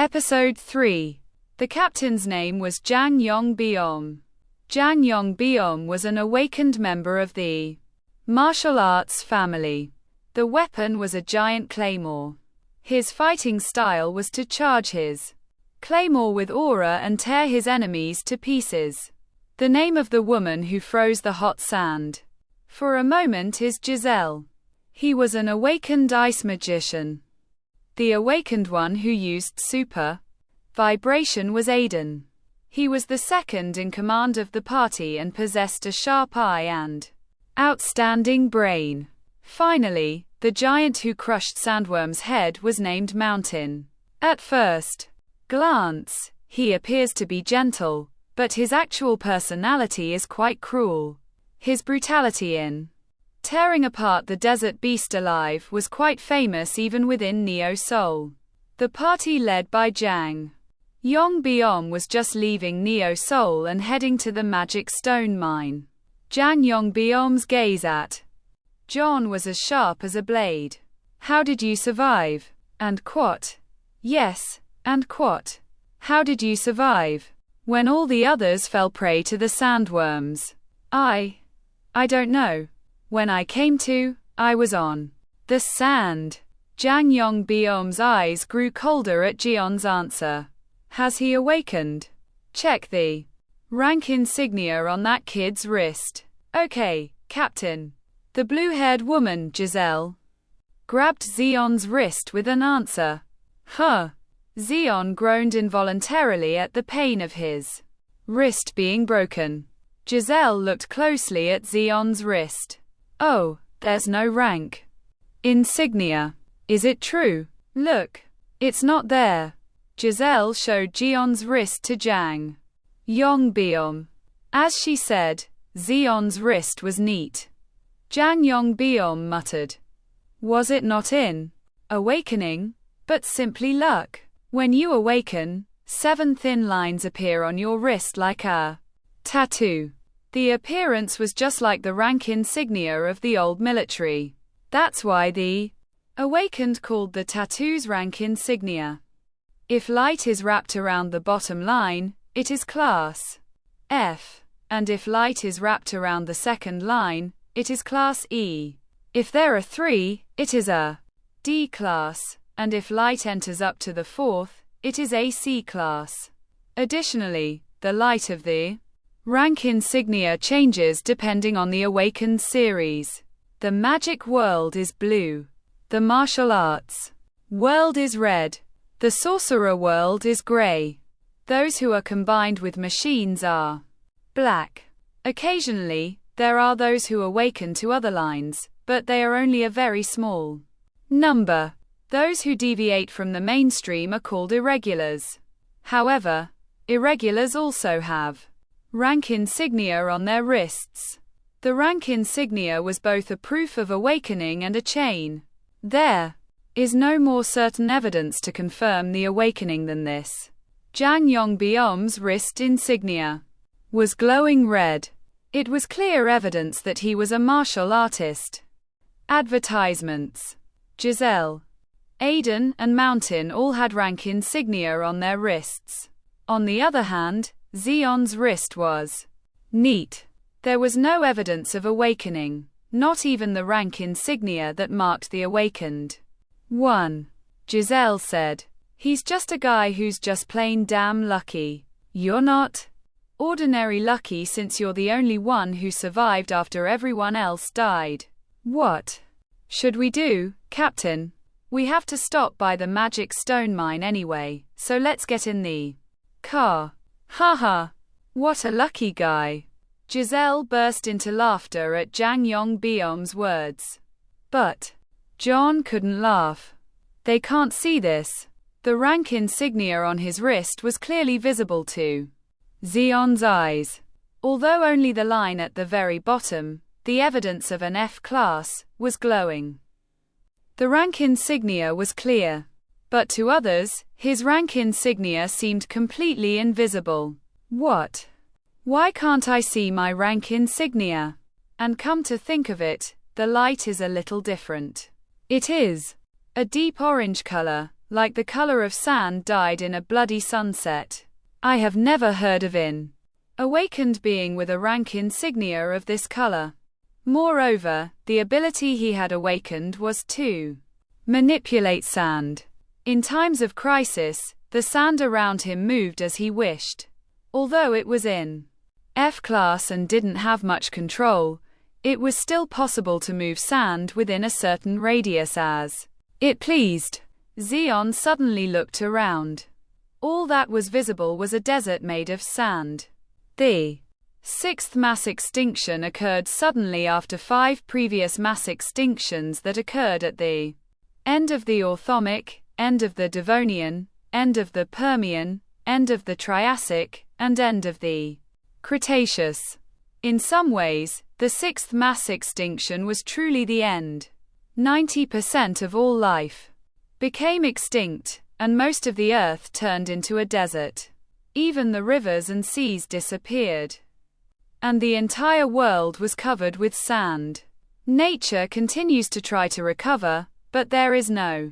Episode 3. The captain's name was Jang Yong-beom. Jang Yong-beom was an awakened member of the martial arts family. The weapon was a giant claymore. His fighting style was to charge his claymore with aura and tear his enemies to pieces. The name of the woman who froze the hot sand for a moment is Giselle. He was an awakened ice magician. The awakened one who used super vibration was Aiden. He was the second in command of the party and possessed a sharp eye and outstanding brain. Finally, the giant who crushed Sandworm's head was named Mountain. At first glance, he appears to be gentle, but his actual personality is quite cruel. His brutality in tearing apart the desert beast alive was quite famous even within Neo Soul. The party led by Jang Yong-beom was just leaving Neo Soul and heading to the magic stone mine. Jang Yong-beom's gaze at John was as sharp as a blade. How did you survive? And quat. Yes, and quat. How did you survive when all the others fell prey to the sandworms? I don't know. When I came to, I was on the sand. Jang Yong-beom's eyes grew colder at Xeon's answer. Has he awakened? Check the rank insignia on that kid's wrist. Okay, Captain. The blue-haired woman, Giselle, grabbed Xeon's wrist with an answer. Huh. Xeon groaned involuntarily at the pain of his wrist being broken. Giselle looked closely at Xeon's wrist. Oh, there's no rank insignia. Is it true? Look. It's not there. Giselle showed Xeon's wrist to Jang Yong-beom. As she said, Xeon's wrist was neat. Jang Yong-beom muttered. Was it not in awakening, but simply luck? When you awaken, 7 thin lines appear on your wrist like a tattoo. The appearance was just like the rank insignia of the old military. That's why the awakened called the tattoos rank insignia. If light is wrapped around the bottom line, it is class F, and if light is wrapped around the second line, it is class E. If there are 3, it is a D class, and if light enters up to the 4th, it is a C class. Additionally, the light of the rank insignia changes depending on the awakened series. The magic world is blue. The martial arts world is red. The sorcerer world is gray. Those who are combined with machines are black. Occasionally, there are those who awaken to other lines, but they are only a very small number. Those who deviate from the mainstream are called irregulars. However, irregulars also have rank insignia on their wrists. The rank insignia was both a proof of awakening and a chain. There is no more certain evidence to confirm the awakening than this. Jang Yong-beom's wrist insignia was glowing red. It was clear evidence that he was a martial artist. Advertisements. Giselle, Aiden, and Mountain all had rank insignia on their wrists. On the other hand, Xeon's wrist was neat. There was no evidence of awakening, not even the rank insignia that marked the awakened one. Giselle said, he's just a guy who's just plain damn lucky. You're not ordinary lucky since you're the only one who survived after everyone else died. What should we do, Captain? We have to stop by the magic stone mine anyway, so let's get in the car. Haha. What a lucky guy. Giselle burst into laughter at Jang Yong-beom's words. But John couldn't laugh. They can't see this. The rank insignia on his wrist was clearly visible to Xeon's eyes. Although only the line at the very bottom, the evidence of an F class, was glowing. The rank insignia was clear. But to others, his rank insignia seemed completely invisible. What? Why can't I see my rank insignia? And come to think of it, the light is a little different. It is a deep orange color, like the color of sand dyed in a bloody sunset. I have never heard of an awakened being with a rank insignia of this color. Moreover, the ability he had awakened was to manipulate sand. In times of crisis, the sand around him moved as he wished. Although it was in F class and didn't have much control, it was still possible to move sand within a certain radius as it pleased. Xeon suddenly looked around. All that was visible was a desert made of sand. The sixth mass extinction occurred suddenly after 5 previous mass extinctions that occurred at the end of the Orthomic, end of the Devonian, end of the Permian, end of the Triassic, and end of the Cretaceous. In some ways, the sixth mass extinction was truly the end. 90% of all life became extinct, and most of the earth turned into a desert. Even the rivers and seas disappeared, and the entire world was covered with sand. Nature continues to try to recover, but there is no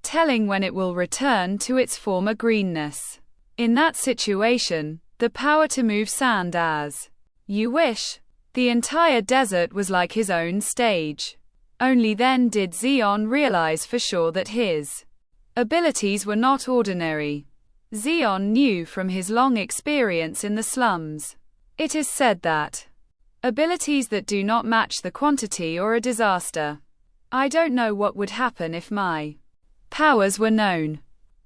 telling when it will return to its former greenness. In that situation, the power to move sand as you wish. The entire desert was like his own stage. Only then did Xeon realize for sure that his abilities were not ordinary. Xeon knew from his long experience in the slums. It is said that abilities that do not match the quantity are a disaster. I don't know what would happen if my powers were known.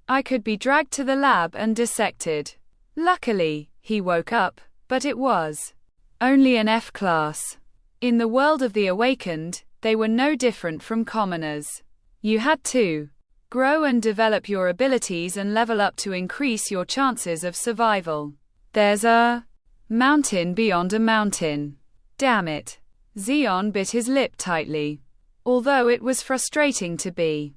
I could be dragged to the lab and dissected. Luckily, he woke up, but it was only an F class. In the world of the awakened, they were no different from commoners. You had to grow and develop your abilities and level up to increase your chances of survival. There's a mountain beyond a mountain. Damn it. Xeon bit his lip tightly. Although it was frustrating to be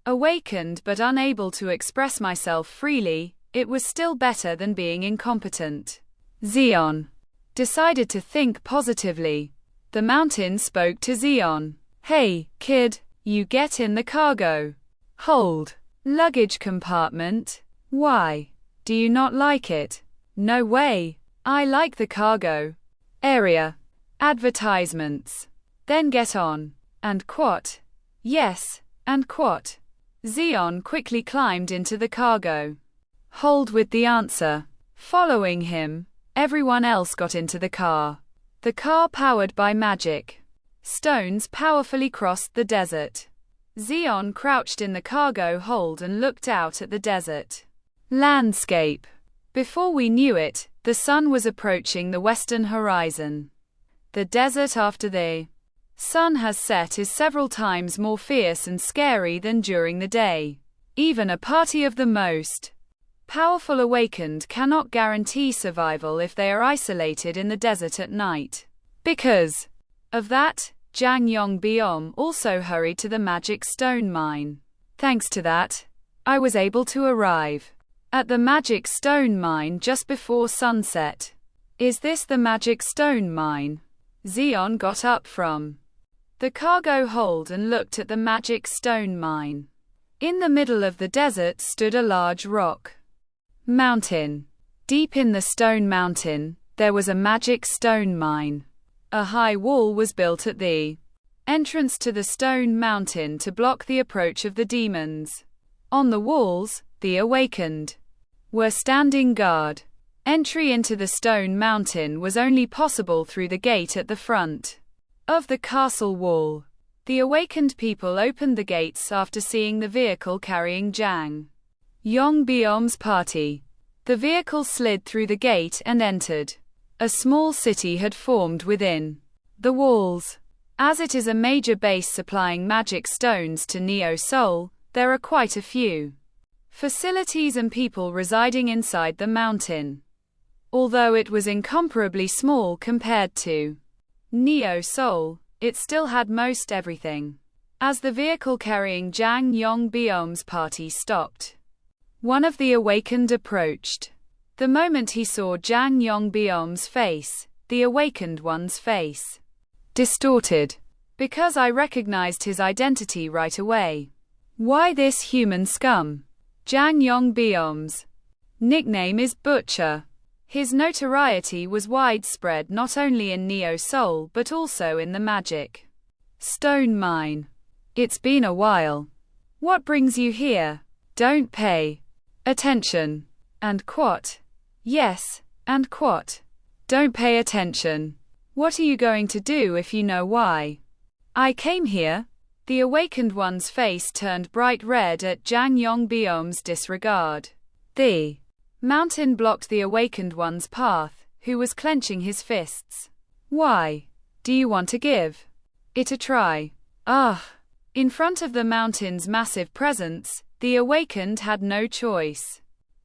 awakened but unable to express myself freely, it was still better than being incompetent. Xeon decided to think positively. The mountain spoke to Xeon. Hey, kid, you get in the cargo hold luggage compartment. Why? Do you not like it? No way. I like the cargo area. Advertisements. Then get on. And quat. Yes, and quat. Xeon quickly climbed into the cargo hold with the answer. Following him, everyone else got into the car. The car powered by magic stones powerfully crossed the desert. Xeon crouched in the cargo hold and looked out at the desert landscape. Before we knew it, the sun was approaching the western horizon. The desert after the sun has set is several times more fierce and scary than during the day. Even a party of the most powerful awakened cannot guarantee survival if they are isolated in the desert at night. Because of that, Jang Yong Biom also hurried to the magic stone mine. Thanks to that, I was able to arrive at the magic stone mine just before sunset. Is this the magic stone mine? Xeon got up from the cargo hold and looked at the magic stone mine. In the middle of the desert stood a large rock mountain. Deep in the stone mountain, there was a magic stone mine. A high wall was built at the entrance to the stone mountain to block the approach of the demons. On the walls, the awakened were standing guard. Entry into the stone mountain was only possible through the gate at the front of the castle wall. The awakened people opened the gates after seeing the vehicle carrying Jang Yong Biom's party. The vehicle slid through the gate and entered. A small city had formed within the walls. As it is a major base supplying magic stones to Neo Soul, there are quite a few facilities and people residing inside the mountain. Although it was incomparably small compared to Neo Soul, it still had most everything. As the vehicle carrying Jang Yong Biom's party stopped, one of the awakened approached. The moment he saw Jang Yong Biom's face, the awakened one's face distorted. Because I recognized his identity right away. Why this human scum? Jan Yongbyom's nickname is Butcher. His notoriety was widespread not only in Neo Seoul but also in the Magic Stone Mine. It's been a while. What brings you here? Don't pay attention. And quat. Yes, and quat. Don't pay attention. What are you going to do if you know why? I came here. The awakened one's face turned bright red at Jan Yongbyom's disregard. The mountain blocked the awakened one's path, who was clenching his fists. Why? Do you want to give it a try? Ah! In front of the mountain's massive presence, the awakened had no choice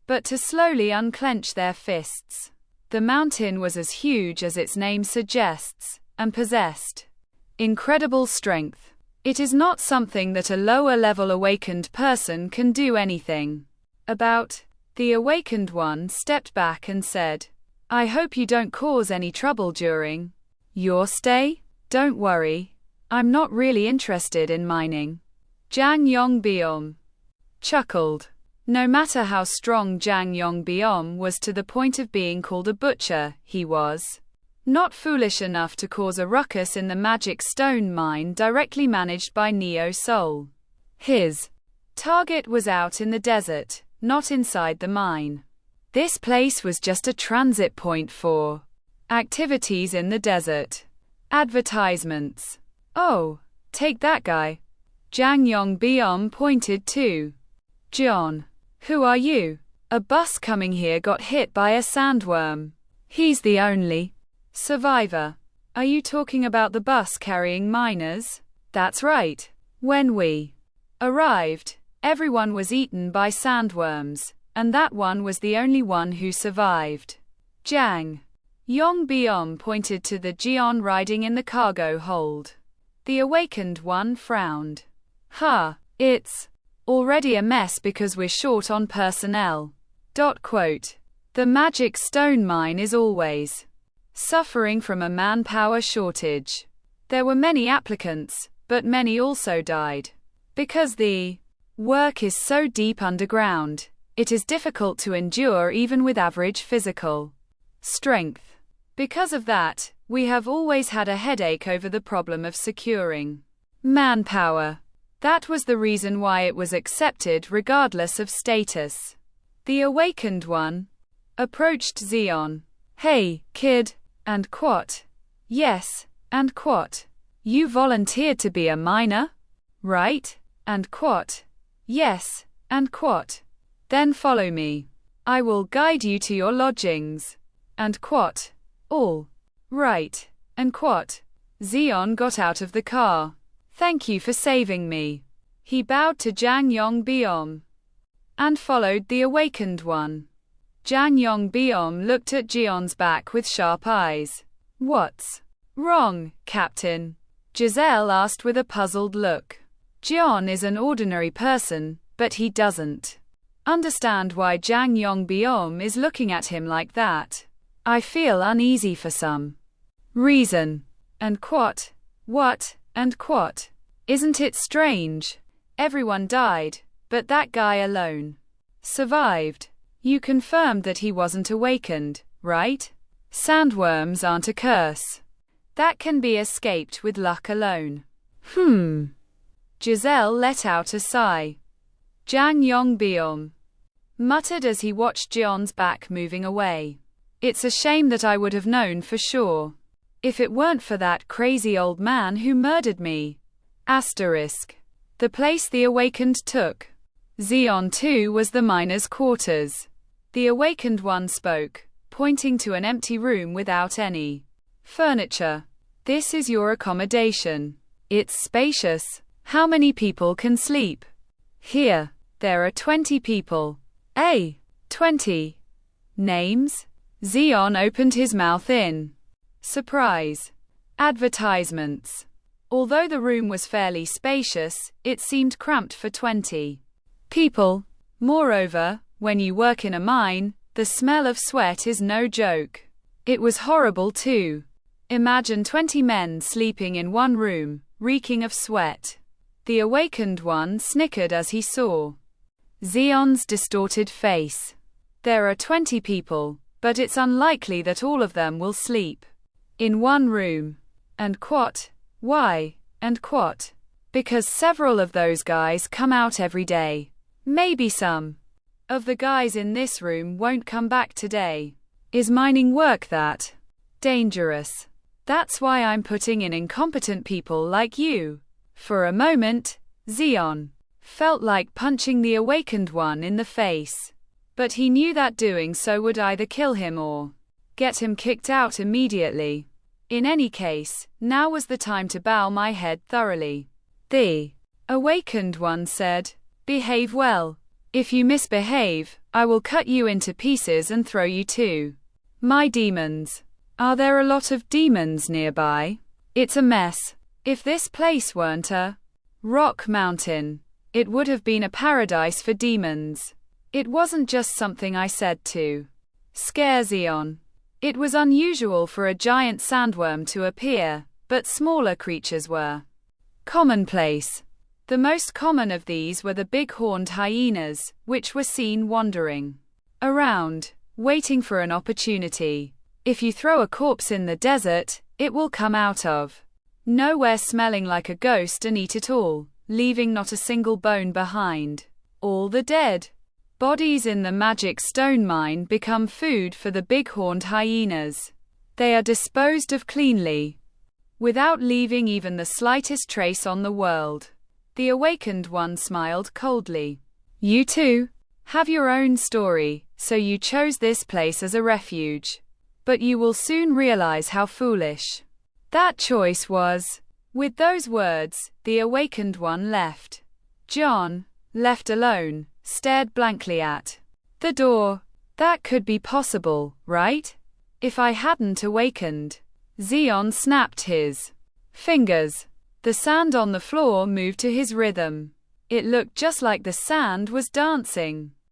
but to slowly unclench their fists. The mountain was as huge as its name suggests, and possessed incredible strength. It is not something that a lower-level awakened person can do anything about. The awakened one stepped back and said, I hope you don't cause any trouble during your stay? Don't worry. I'm not really interested in mining. Jan Yongbyom chuckled. No matter how strong Jan Yongbyom was to the point of being called a butcher, he was not foolish enough to cause a ruckus in the Magic Stone Mine directly managed by Neo Seoul. His target was out in the desert, not inside the mine. This place was just a transit point for activities in the desert. Advertisements. Oh, take that guy. Jan Yongbyom pointed to John. Who are you? A bus coming here got hit by a sandworm. He's the only survivor. Are you talking about the bus carrying miners? That's right. When we arrived, everyone was eaten by sandworms, and that one was the only one who survived. Jang Yongbyom pointed to the Xeon riding in the cargo hold. The awakened one frowned. It's already a mess because we're short on personnel. The Magic Stone Mine is always suffering from a manpower shortage. There were many applicants, but many also died. Because the work is so deep underground, it is difficult to endure even with average physical strength. Because of that, we have always had a headache over the problem of securing manpower. That was the reason why it was accepted regardless of status. The awakened one approached Xeon. Hey, kid, and quat. Yes, and quat. You volunteered to be a miner? Right? And quat. Yes, and quat. Then follow me. I will guide you to your lodgings. And quat. All right, and quat. Xeon got out of the car. Thank you for saving me. He bowed to Jan Yongbyom and followed the awakened one. Jan Yongbyom looked at Xeon's back with sharp eyes. What's wrong, Captain? Giselle asked with a puzzled look. Xeon is an ordinary person, but he doesn't understand why Jan Yongbyom is looking at him like that. I feel uneasy for some reason. And quat. What? And quat. Isn't it strange? Everyone died, but that guy alone survived. You confirmed that he wasn't awakened, right? Sandworms aren't a curse. That can be escaped with luck alone. Giselle let out a sigh. Jan Yongbyom muttered as he watched Jeon's back moving away. It's a shame that I would have known for sure. If it weren't for that crazy old man who murdered me. The place the awakened took. Xeon 2 was the miner's quarters. The awakened one spoke, pointing to an empty room without any furniture. This is your accommodation. It's spacious. How many people can sleep here? There are 20 people. 20 names? Xeon opened his mouth in surprise. Advertisements. Although the room was fairly spacious, it seemed cramped for 20 people. Moreover, when you work in a mine, the smell of sweat is no joke. It was horrible too. Imagine 20 men sleeping in one room, reeking of sweat. The awakened one snickered as he saw Xeon's distorted face. There are 20 people, but it's unlikely that all of them will sleep in one room. And quat. Why? And quat. Because several of those guys come out every day. Maybe some of the guys in this room won't come back today. Is mining work that dangerous? That's why I'm putting in incompetent people like you. For a moment, Xeon felt like punching the awakened one in the face. But he knew that doing so would either kill him or get him kicked out immediately. In any case, now was the time to bow my head thoroughly. The awakened one said, "Behave well. If you misbehave, I will cut you into pieces and throw you to my demons." Are there a lot of demons nearby? It's a mess. If this place weren't a rock mountain, it would have been a paradise for demons. It wasn't just something I said to scare Xeon. It was unusual for a giant sandworm to appear, but smaller creatures were commonplace. The most common of these were the big horned hyenas, which were seen wandering around, waiting for an opportunity. If you throw a corpse in the desert, it will come out of nowhere smelling like a ghost and eat it all, leaving not a single bone behind. All the dead bodies in the magic stone mine become food for the big-horned hyenas. They are disposed of cleanly, without leaving even the slightest trace on the world. The awakened one smiled coldly. You too have your own story, so you chose this place as a refuge. But you will soon realize how foolish that choice was. With those words, the awakened one left. John, left alone, stared blankly at the door. That could be possible, right? If I hadn't awakened. Xeon snapped his fingers. The sand on the floor moved to his rhythm. It looked just like the sand was dancing.